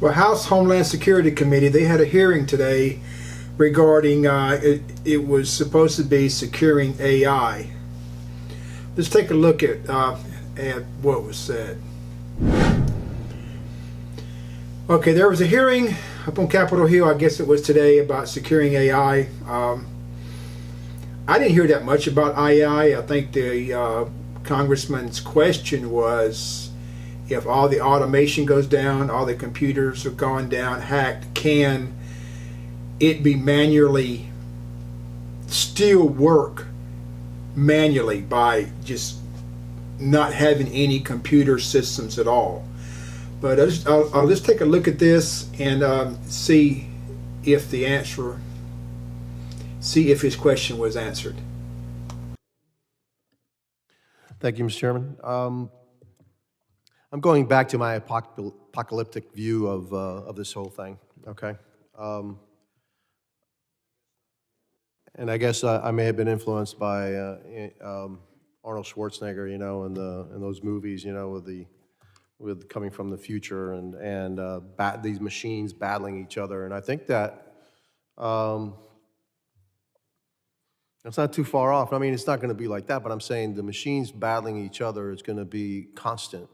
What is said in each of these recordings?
Well, House Homeland Security Committee, they had a hearing today regarding, it was supposed to be securing AI. Let's take a look at what was said. Okay, there was a hearing up on Capitol Hill, I guess it was today, about securing AI. I didn't hear that much about AI. I think the congressman's question was, if all the automation goes down, all the computers are going down, hacked, can it be manually still work manually by just not having any computer systems at all? But I'll just take a look at this and see if the answer, see if his question was answered. Thank you, Mr. Chairman. I'm going back to my apocalyptic view of this whole thing, okay? And I guess I may have been influenced by Arnold Schwarzenegger, you know, in those movies, you know, with coming from the future and these machines battling each other. And I think that it's not too far off. I mean, it's not going to be like that, but I'm saying the machines battling each other is going to be constant.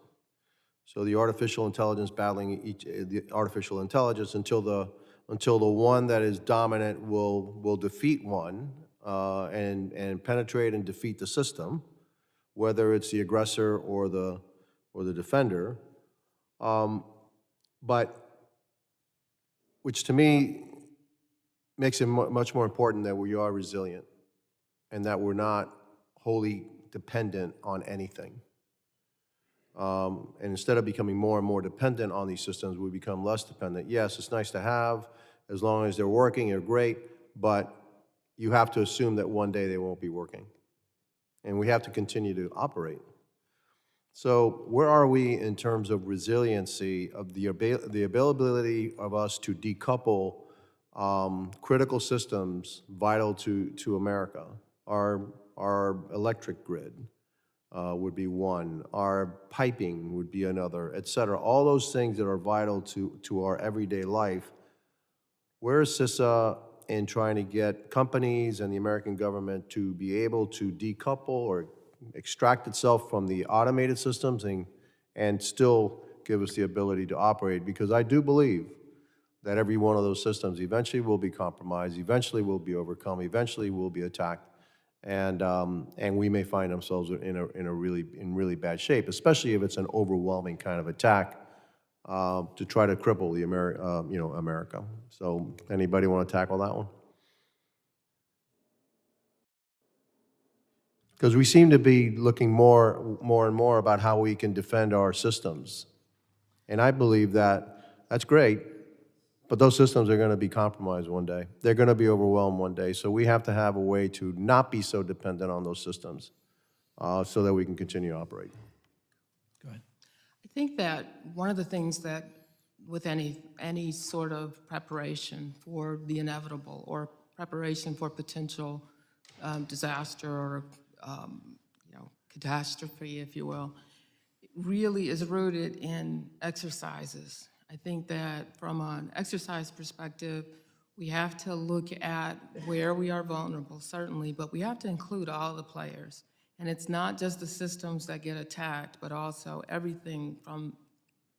So the artificial intelligence battling the artificial intelligence until the one that is dominant will defeat one and penetrate and defeat the system, whether it's the aggressor or the defender. But which to me makes it much more important that we are resilient and that we're not wholly dependent on anything. And instead of becoming more and more dependent on these systems, we become less dependent. Yes, it's nice to have. As long as they're working, they're great, but you have to assume that one day they won't be working. And we have to continue to operate. So where are we in terms of resiliency, of the availability of us to decouple critical systems vital to America? Our electric grid would be one, our piping would be another, et cetera. All those things that are vital to our everyday life. Where is CISA in trying to get companies and the American government to be able to decouple or extract itself from the automated systems and still give us the ability to operate? Because I do believe that every one of those systems eventually will be compromised, eventually will be overcome, eventually will be attacked, and we may find ourselves in really bad shape, especially if it's an overwhelming kind of attack to try to cripple the America. So, anybody want to tackle that one? Because we seem to be looking more and more about how we can defend our systems, and I believe that that's great. But those systems are going to be compromised one day. They're going to be overwhelmed one day. So we have to have a way to not be so dependent on those systems so that we can continue to operate. Go ahead. I think that one of the things that with any sort of preparation for the inevitable or preparation for potential disaster or catastrophe, if you will, really is rooted in exercises. I think that from an exercise perspective, we have to look at where we are vulnerable, certainly, but we have to include all the players. And it's not just the systems that get attacked, but also everything from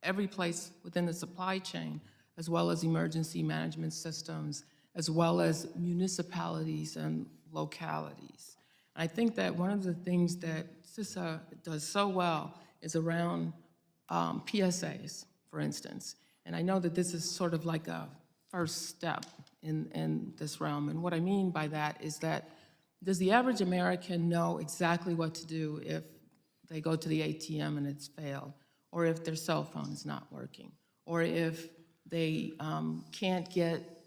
every place within the supply chain, as well as emergency management systems, as well as municipalities and localities. I think that one of the things that CISA does so well is around PSAs, for instance. And I know that this is sort of like a first step in this realm. And what I mean by that is that does the average American know exactly what to do if they go to the ATM and it's failed, or if their cell phone is not working, or if they can't get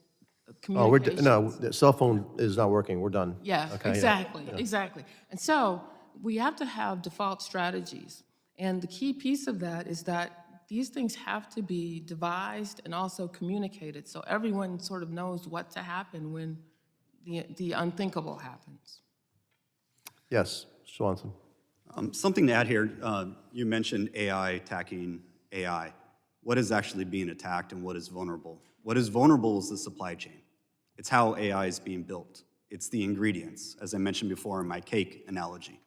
communications? No, the cell phone is not working. We're done. Yeah, okay, exactly, yeah. exactly. And so we have to have default strategies. And the key piece of that is that these things have to be devised and also communicated so everyone sort of knows what to happen when the unthinkable happens. Yes, Swanson. Something to add here, you mentioned AI attacking AI. what is actually being attacked and what is vulnerable. What is vulnerable is the supply chain. It's how AI is being built. It's the ingredients, as I mentioned before in my cake analogy.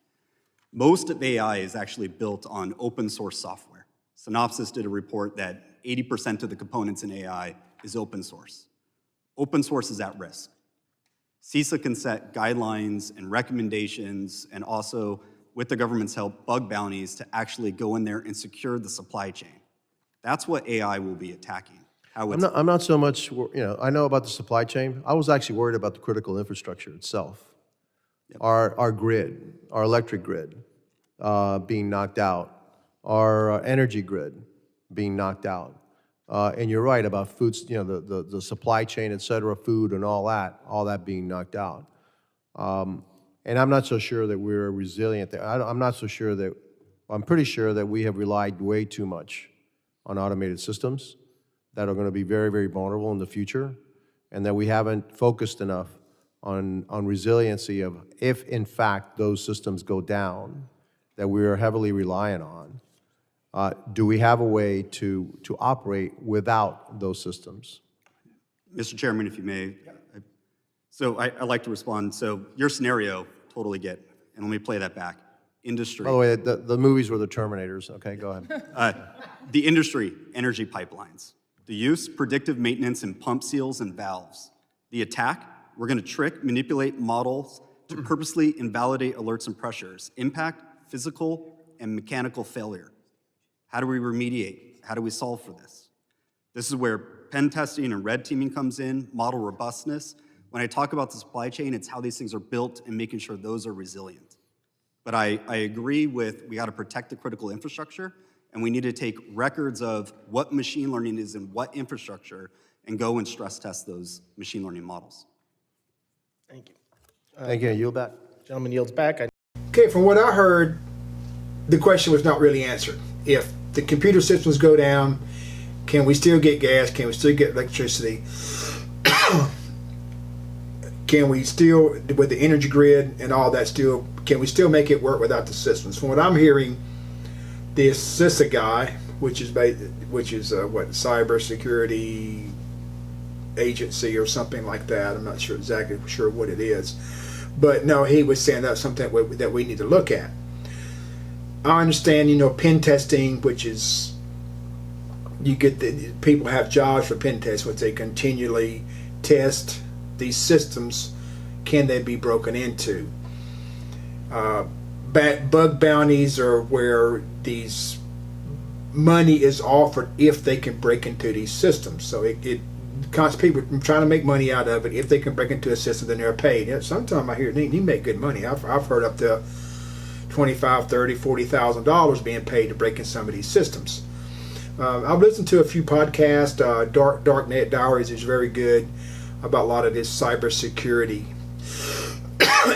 Most of AI is actually built on open source software. Synopsys did a report that 80% of the components in AI is open source. Open source is at risk. CISA can set guidelines and recommendations, and also, with the government's help, bug bounties to actually go in there and secure the supply chain. That's what AI will be attacking. I'm not so much, I know about the supply chain. I was actually worried about the critical infrastructure itself. Yep. Our grid, our electric grid being knocked out, our energy grid being knocked out. And you're right about foods, the supply chain, et cetera, food and all that being knocked out. And I'm not so sure that we're resilient there. I'm pretty sure that we have relied way too much on automated systems that are going to be very, very vulnerable in the future, and that we haven't focused enough on resiliency of if, in fact, those systems go down that we are heavily reliant on. Do we have a way to operate without those systems? Mr. Chairman, if you may. So I'd like to respond. So your scenario, totally get, and let me play that back. Industry. By the way, the movies were the Terminators. Okay, go ahead. The industry, energy pipelines. The use, predictive maintenance, and pump seals and valves. The attack, we're going to trick, manipulate models to purposely invalidate alerts and pressures. Impact, physical and mechanical failure. How do we remediate? How do we solve for this? This is where pen testing and red teaming comes in, model robustness. When I talk about the supply chain, it's how these things are built and making sure those are resilient. But I agree with, we got to protect the critical infrastructure, and we need to take records of what machine learning is in what infrastructure and go and stress test those machine learning models. Thank you. Thank you. Yield back. Gentleman yields back. Okay, from what I heard, the question was not really answered. If the computer systems go down, can we still get gas? Can we still get electricity? Can we still, with the energy grid and all that, can we still make it work without the systems? From what I'm hearing, this CISA guy, which is what, cybersecurity agency or something like that. I'm not sure exactly what it is, but no, he was saying that's something that we need to look at. I understand, pen testing, which is people have jobs for pen tests, which they continually test these systems. Can they be broken into? Bug bounties are where these money is offered if they can break into these systems. So it costs people from trying to make money out of it. If they can break into a system, then they're paid. Sometimes I hear they make good money. I've heard up to $25,000, $30,000, $40,000 being paid to break in some of these systems. I've listened to a few podcasts. Darknet Diaries is very good about a lot of this cybersecurity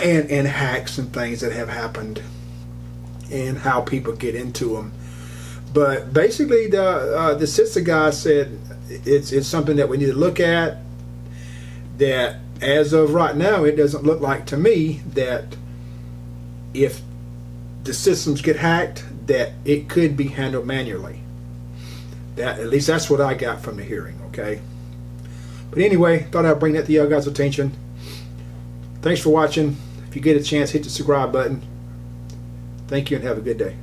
and hacks and things that have happened and how people get into them. But basically, the CISA guy said it's something that we need to look at. That as of right now, it doesn't look like to me that if the systems get hacked, that it could be handled manually. At least that's what I got from the hearing. Okay. But anyway, thought I'd bring that to y'all guys' attention. Thanks for watching. If you get a chance, hit the subscribe button. Thank you and have a good day.